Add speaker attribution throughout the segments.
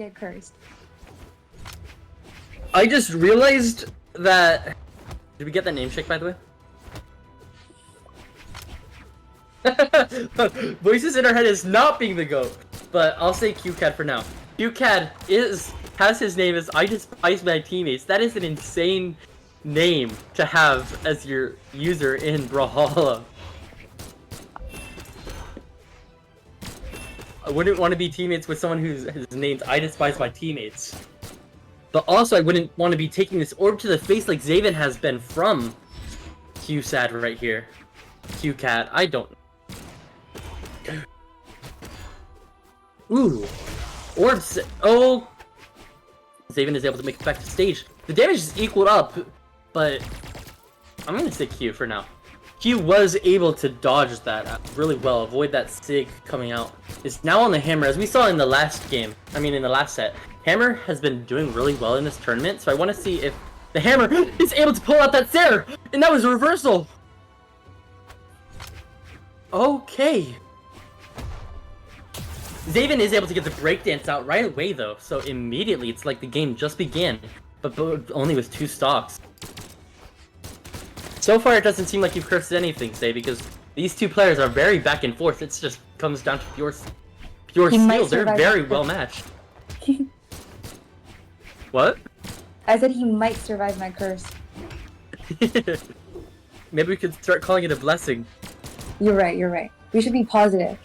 Speaker 1: get cursed.
Speaker 2: I just realized that... Did we get that name check, by the way? Voices in our head is not being the GOAT, but I'll say Qcad for now. Qcad has his name as I despise my teammates. That is an insane name to have as your user in Brawlhalla. I wouldn't want to be teammates with someone whose name's I despise my teammates. But also I wouldn't want to be taking this orb to the face like Zaevinn has been from Qcad right here. Qcad, I don't. Ooh. Orbs. Oh. Zaevinn is able to make it back to stage. The damage is equaled up, but I'm gonna say Q for now. Q was able to dodge that really well, avoid that Sig coming out. It's now on the hammer, as we saw in the last game. I mean, in the last set. Hammer has been doing really well in this tournament, so I want to see if the hammer is able to pull out that Sarah, and that was a reversal. Okay. Zaevinn is able to get the breakdance out right away, though, so immediately it's like the game just began, but only with 2 stocks. So far, it doesn't seem like you've cursed anything, Say, because these 2 players are very back and forth. It just comes down to pure skill. They're very well matched. What?
Speaker 1: I said he might survive my curse.
Speaker 2: Maybe we could start calling it a blessing.
Speaker 1: You're right, you're right. We should be positive.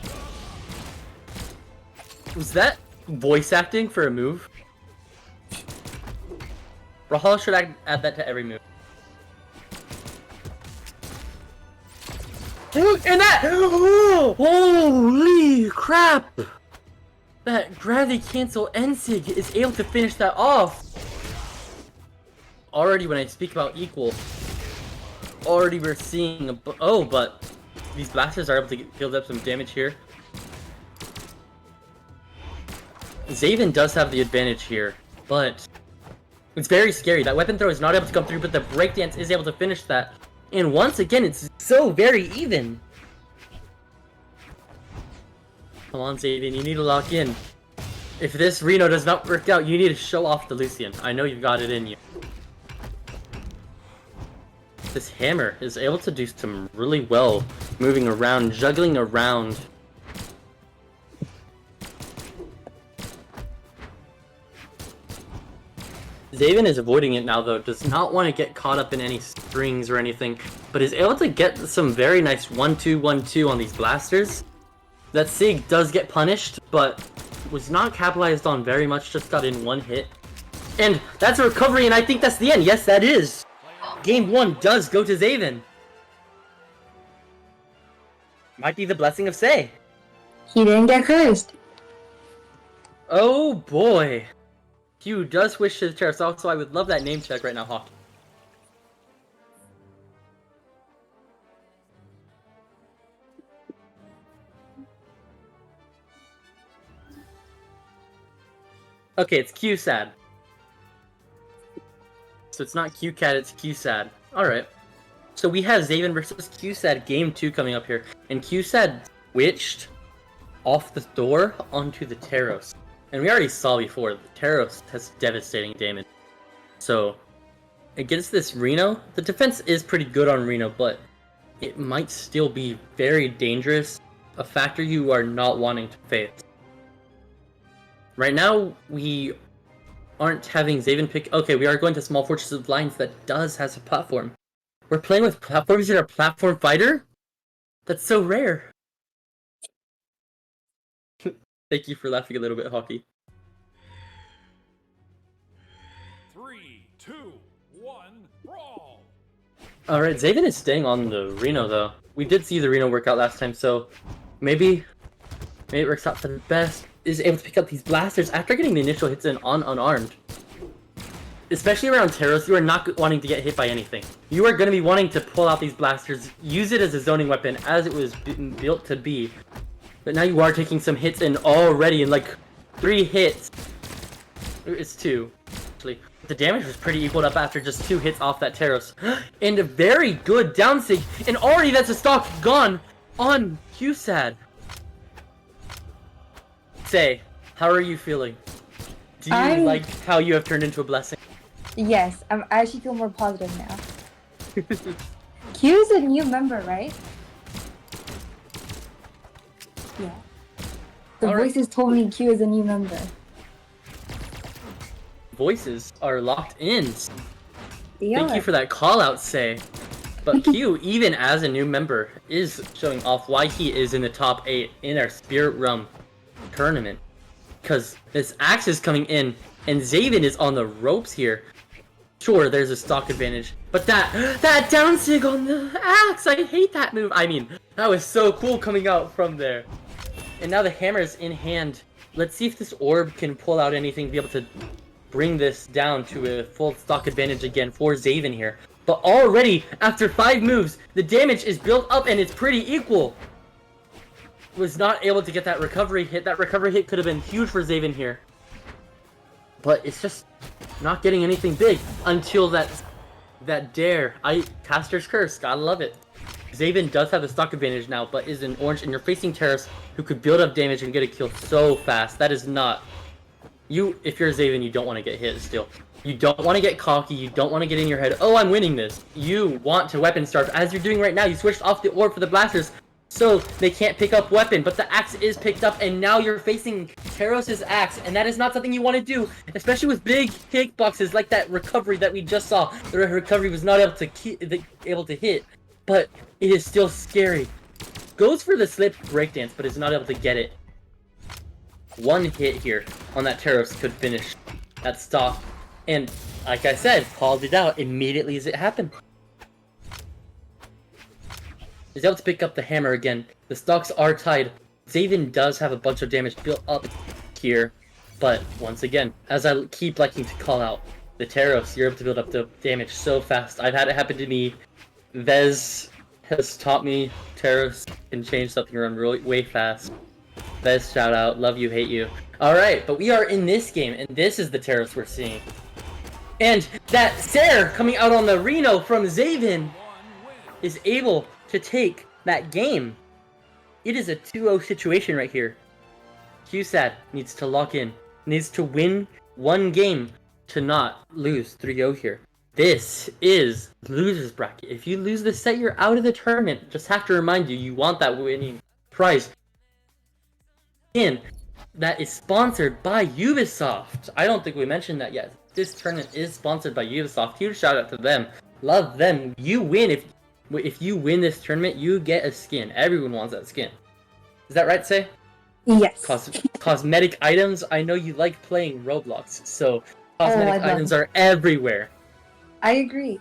Speaker 2: Was that voice acting for a move? Brawlhalla should add that to every move. And that! Holy crap! That gravity cancel Ensig is able to finish that off. Already when I speak about equal, already we're seeing but these blasters are able to build up some damage here. Zaevinn does have the advantage here, but it's very scary. That weapon throw is not able to come through, but the breakdance is able to finish that. And once again, it's so very even. Come on, Zaevinn, you need to lock in. If this Reno does not work out, you need to show off the Lucian. I know you've got it in you. This hammer is able to do some really well, moving around, juggling around. Zaevinn is avoiding it now, though, does not want to get caught up in any strings or anything, but is able to get some very nice 1-2, 1-2 on these blasters. That Sig does get punished, but was not capitalized on very much, just got in 1 hit. And that's a recovery, and I think that's the end. Yes, that is. Game 1 does go to Zaevinn. Might be the blessing of Say.
Speaker 1: He didn't get cursed.
Speaker 2: Oh boy. Q does wish to the chair, so I would love that name check right now, Hawk. Okay, it's Qcad. So it's not Qcad, it's Qcad. Alright. So we have Zaevinn versus Qcad game 2 coming up here. And Qcad switched off the door onto the Taros. And we already saw before, the Taros has devastating damage. So, against this Reno, the defense is pretty good on Reno, but it might still be very dangerous. A factor you are not wanting to face. Right now, we aren't having Zaevinn pick... Okay, we are going to Small Fortress of Lines that has a platform. We're playing with platforms in our platform fighter? That's so rare. Thank you for laughing a little bit, Hockey.
Speaker 3: 3, 2, 1, brawl!
Speaker 2: Alright, Zaevinn is staying on the Reno, though. We did see the Reno work out last time, so maybe it works out for the best. Is able to pick up these blasters after getting the initial hits in on unarmed. Especially around Taros, you are not wanting to get hit by anything. You are going to be wanting to pull out these blasters, use it as a zoning weapon as it was built to be. But now you are taking some hits in already, in like 3 hits. It's 2, actually. The damage was pretty equaled up after just 2 hits off that Taros. And a very good down sig, and already that's a stock gone on Qcad. Say, how are you feeling? Do you like how you have turned into a blessing?
Speaker 1: Yes, I actually feel more positive now. Q is a new member, right? Yeah. The
Speaker 2: All right.
Speaker 1: voices told me Q is a new member.
Speaker 2: Voices are locked in.
Speaker 1: Yeah.
Speaker 2: Thank you for that call out, Say. But Q, even as a new member, is showing off why he is in the top 8 in our Spirit Realm tournament. Because this Axe is coming in, and Zaevinn is on the ropes here. Sure, there's a stock advantage, but that down sig on the Axe, I hate that move. I mean, that was so cool coming out from there. And now the hammer is in hand. Let's see if this orb can pull out anything to be able to bring this down to a full stock advantage again for Zaevinn here. But already, after 5 moves, the damage is built up and it's pretty equal. Was not able to get that recovery hit. That recovery hit could have been huge for Zaevinn here. But it's just not getting anything big until that dare. Caster's Curse, gotta love it. Zaevinn does have the stock advantage now, but is in orange, and you're facing Terrace, who could build up damage and get a kill so fast. That is not... If you're Zaevinn, you don't want to get hit still. You don't want to get cocky, you don't want to get in your head, oh, I'm winning this. You want to weapon starve, as you're doing right now. You switched off the orb for the blasters, so they can't pick up weapon, but the axe is picked up, and now you're facing Teros's axe, and that is not something you want to do, especially with big hitboxes like that recovery that we just saw. The recovery was not able to hit, but it is still scary. Goes for the slip breakdance, but is not able to get it. One hit here on that Teros could finish that stock, and like I said, called it out immediately as it happened. He's able to pick up the hammer again. The stocks are tied. Zaevinn does have a bunch of damage built up here, but once again, as I keep liking to call out, the Teros, you're able to build up the damage so fast. I've had it happen to me. Vez has taught me Teros can change something around really way fast. Vez, shout out, love you, hate you. Alright, but we are in this game, and this is the Teros we're seeing. And that Ser coming out on the Reno from Zaevinn is able to take that game. It is a 2-0 situation right here. Qucad needs to lock in, needs to win one game to not lose 3-0 here. This is loser's bracket. If you lose this set, you're out of the tournament. Just have to remind you, you want that winning prize. And that is sponsored by Ubisoft. I don't think we mentioned that yet. This tournament is sponsored by Ubisoft. Huge shout out to them. Love them. You win. If you win this tournament, you get a skin. Everyone wants that skin. Is that right, Say?
Speaker 1: Yes.
Speaker 2: Cosmetic items. I know you like playing Roblox, so cosmetic items are everywhere.
Speaker 1: I agree.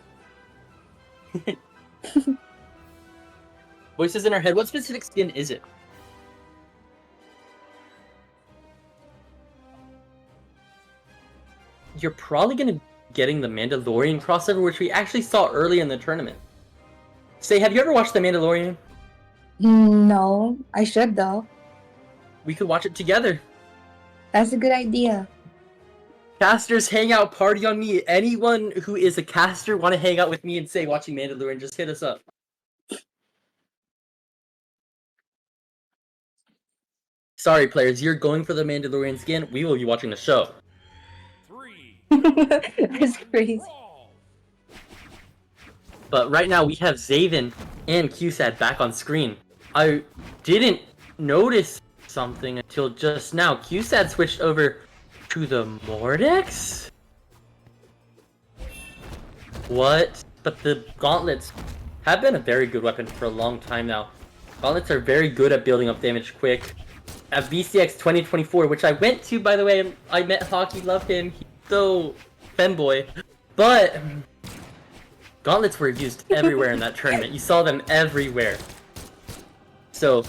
Speaker 2: Voices in our head. What specific skin is it? You're probably gonna be getting the Mandalorian crossover, which we actually saw early in the tournament. Say, have you ever watched The Mandalorian?
Speaker 1: No, I should though.
Speaker 2: We could watch it together.
Speaker 1: That's a good idea.
Speaker 2: Casters hangout party on me. Anyone who is a caster want to hang out with me and say watching Mandalorian, just hit us up. Sorry, players, you're going for the Mandalorian skin. We will be watching the show.
Speaker 3: 3,
Speaker 1: That's crazy.
Speaker 3: brawl.
Speaker 2: But right now we have Zaevinn and Qucad back on screen. I didn't notice something until just now. Qucad switched over to the Mordex? What? But the gauntlets have been a very good weapon for a long time now. Gauntlets are very good at building up damage quick. At VCX 2024, which I went to, by the way, I met Hockey, love him. He's so femboy. But gauntlets were used everywhere in that tournament. You saw them everywhere. So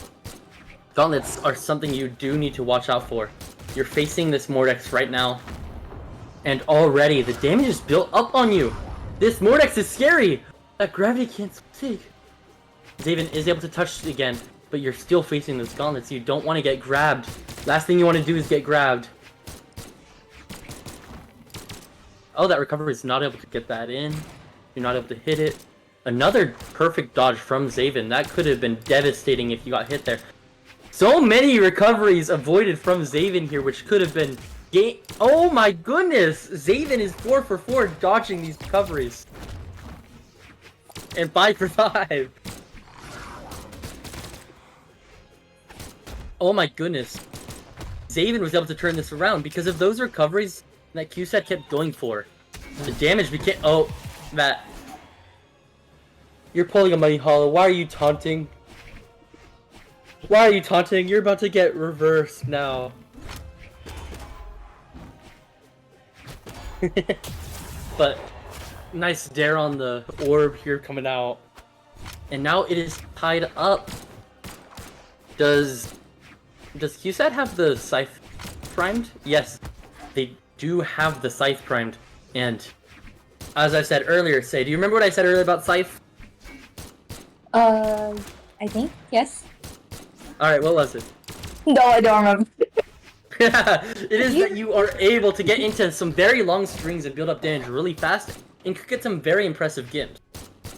Speaker 2: gauntlets are something you do need to watch out for. You're facing this Mordex right now, and already the damage is built up on you. This Mordex is scary. That gravity can't take. Zaevinn is able to touch it again, but you're still facing those gauntlets. You don't want to get grabbed. Last thing you want to do is get grabbed. Oh, that recovery is not able to get that in. You're not able to hit it. Another perfect dodge from Zaevinn. That could have been devastating if you got hit there. So many recoveries avoided from Zaevinn here, which could have been game. Oh my goodness! Zaevinn is 4 for 4 dodging these recoveries. And 5 for 5. Oh my goodness. Zaevinn was able to turn this around because of those recoveries that Qucad kept going for. The damage became... Oh, that... You're pulling a money hollow. Why are you taunting? Why are you taunting? You're about to get reversed now. But nice dare on the orb here coming out. And now it is tied up. Does Qucad have the scythe primed? Yes, they do have the scythe primed. And as I said earlier, do you remember what I said earlier about scythe?
Speaker 1: I think, yes.
Speaker 2: Alright, what was it?
Speaker 1: No, I don't remember.
Speaker 2: It is that you are able to get into some very long strings and build up damage really fast, and could get some very impressive gims.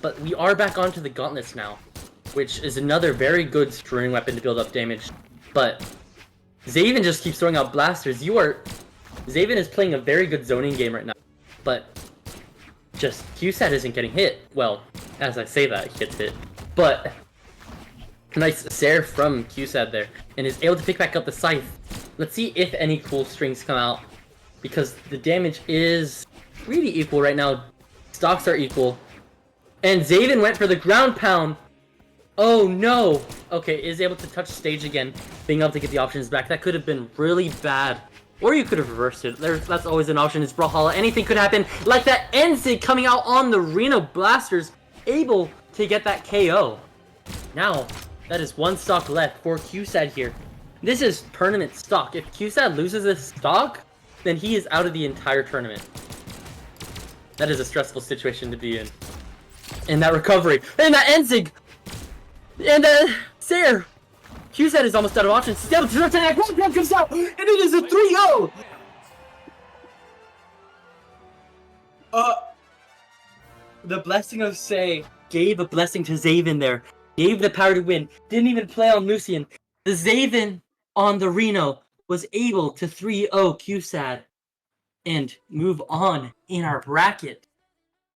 Speaker 2: But we are back onto the gauntlets now, which is another very good string weapon to build up damage. But Zaevinn just keeps throwing out blasters. Zaevinn is playing a very good zoning game right now, but just Qucad isn't getting hit. Well, as I say that, he gets hit. But nice Zaire from Qucad there, and is able to pick back up the scythe. Let's see if any cool strings come out, because the damage is really equal right now. Stocks are equal. And Zaevinn went for the ground pound. Oh no! Okay, is able to touch stage again, being able to get the options back. That could have been really bad. Or you could have reversed it. That's always an option. It's brawlhalla. Anything could happen. Like that Enzig coming out on the Reno Blasters, able to get that KO. Now, that is one stock left for Qucad here. This is tournament stock. If Qucad loses this stock, then he is out of the entire tournament. That is a stressful situation to be in. And that recovery. And that Enzig! And Zaire! Qucad is almost out of options. He's able to turn that ground comes out! And it is a 3-0! The blessing of Say gave a blessing to Zaevinn there. Gave the power to win. Didn't even play on Lucian. The Zaevinn on the Reno was able to 3-0 Qucad and move on in our bracket.